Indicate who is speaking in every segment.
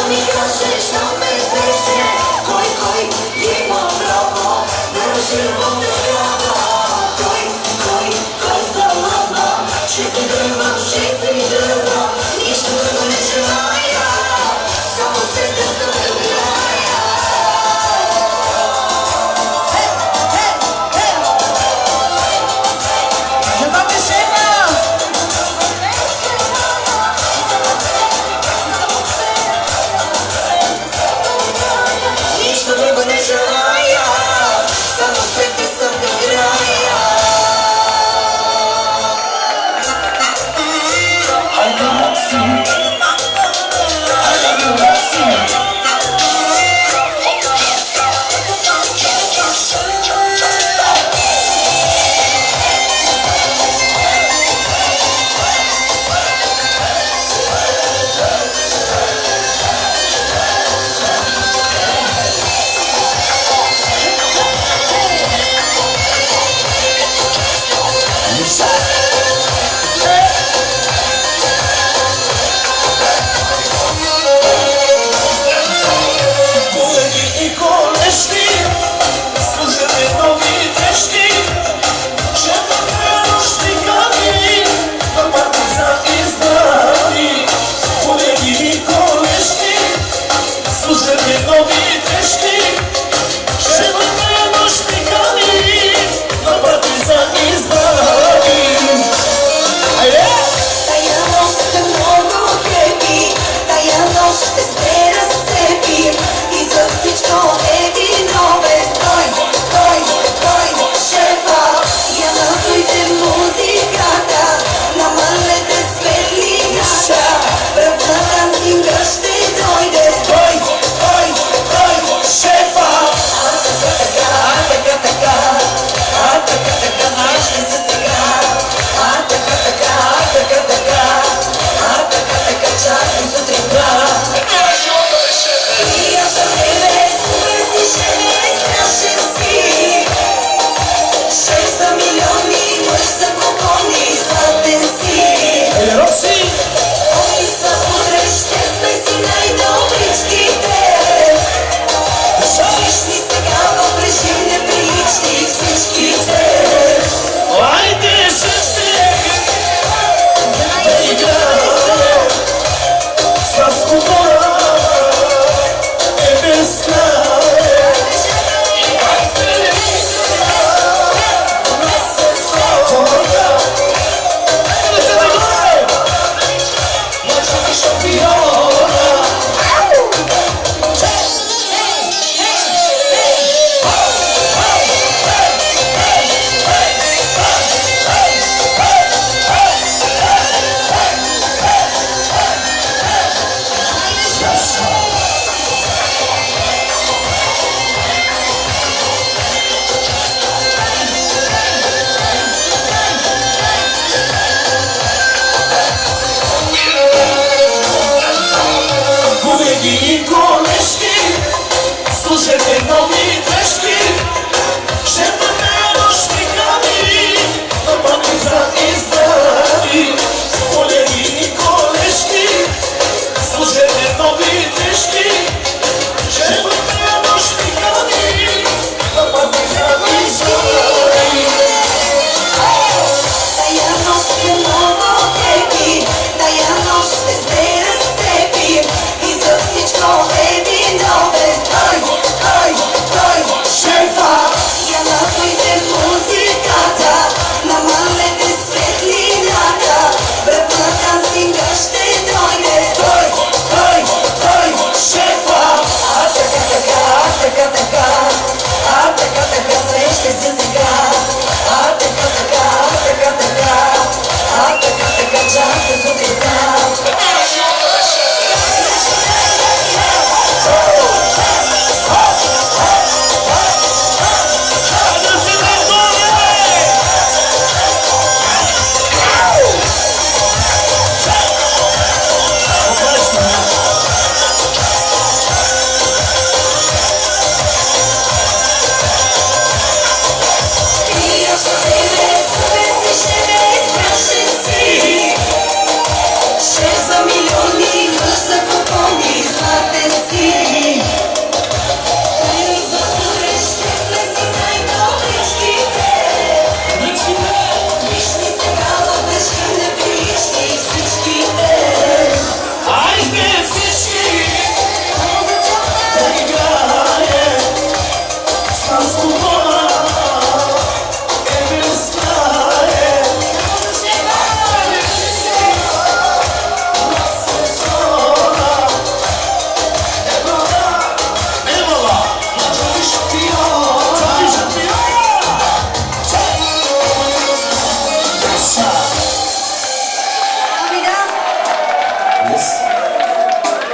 Speaker 1: mi kažeš da me zveže, koji ima pravo da život ne trava, koji za lava, čisti drva, ništa drugo neće valja, samo sebe za kraja.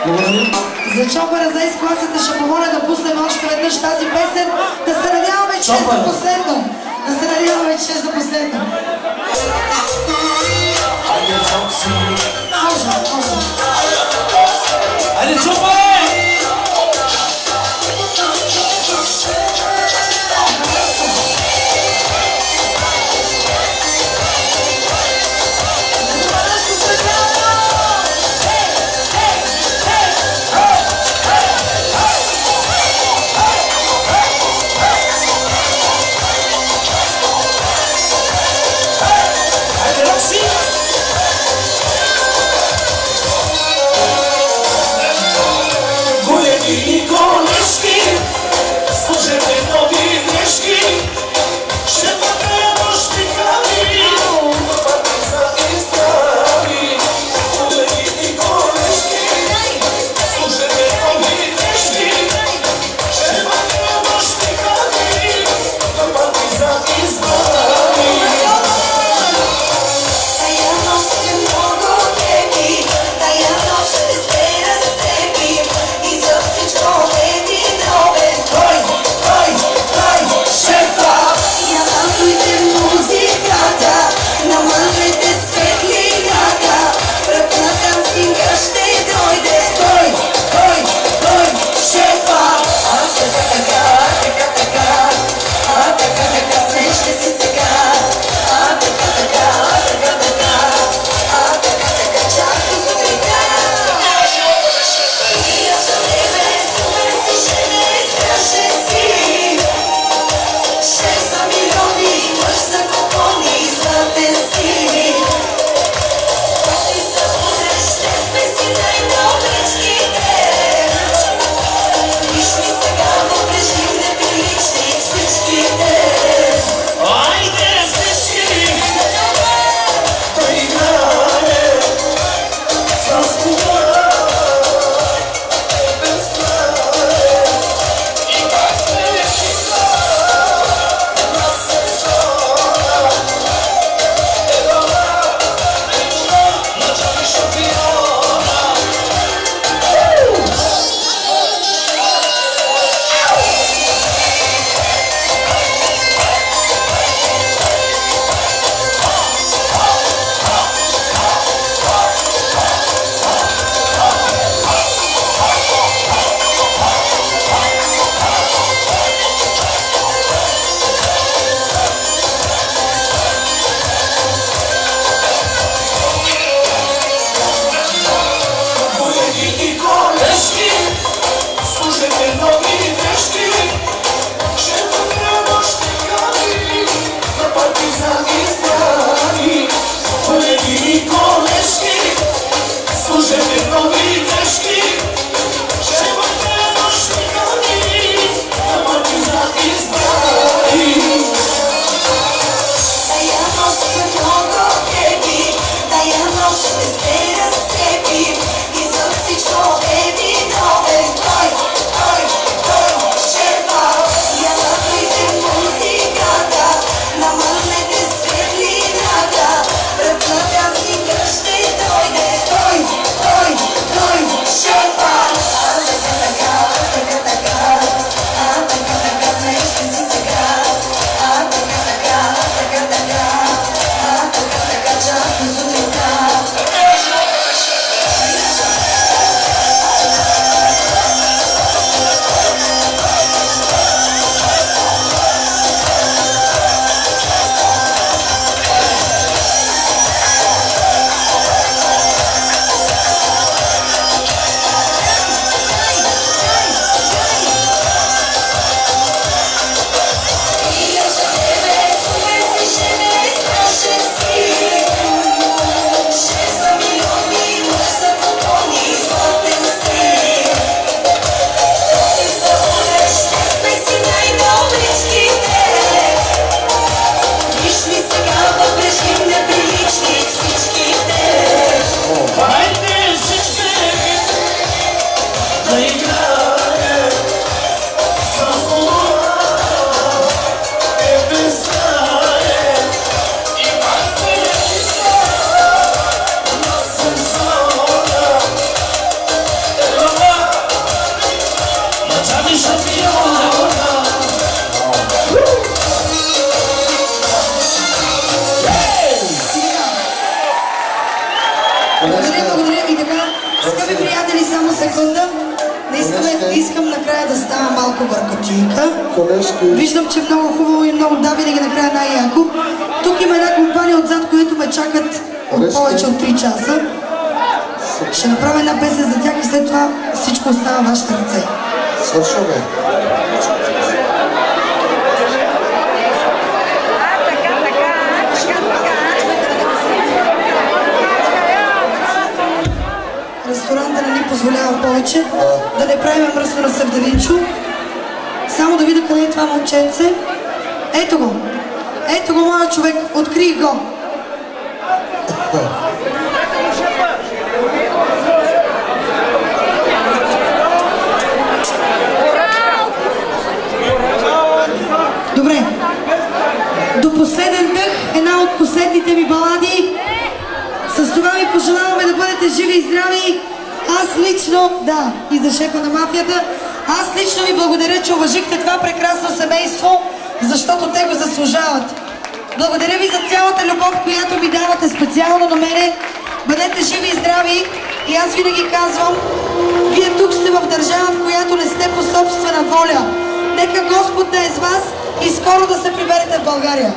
Speaker 2: За Чопъра за изкласата ще помоля да пуснем още веднъж тази песен. Да се надяваме, че е за последно. Да се надяваме, че е за последно. Може.
Speaker 3: Айде, Чопър!
Speaker 2: кутийка.
Speaker 4: Колежки.
Speaker 2: Виждам, че много хубаво и много да, винаги накрая най-яко. Тук има една компания отзад, които ме чакат от повече от 3 часа. Ще направя една песен за тях и след това всичко остава в вашите ръце.
Speaker 4: Свършваме.
Speaker 2: Ресторанта не ни позволява повече да не правим мръсно на сърдевинчо. Само да видя къде е това момченце. Ето го. Ето го, моя човек. Открий го. Добре. До последен дъх, една от последните ми балади. С това ви пожелаваме да бъдете живи и здрави. Аз лично, да, и за шефа на мафията, аз лично ви благодаря, че уважихте това прекрасно семейство, защото те го заслужават. Благодаря ви за цялата любов, която ми давате специално на мене. Бъдете живи и здрави. И аз винаги казвам, вие тук сте в държава, в която не сте по собствена воля. Нека Господ да е с вас и скоро да се приберете в България.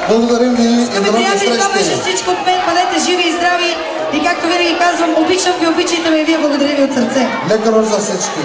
Speaker 4: Благодарим ви и до нови
Speaker 2: Приятели, това беше
Speaker 4: срещи.
Speaker 2: всичко от мен. Бъдете живи и здрави. И както винаги казвам, обичам ви, обичайте ме и вие. Благодаря ви от сърце.
Speaker 4: Лека нощ за всички.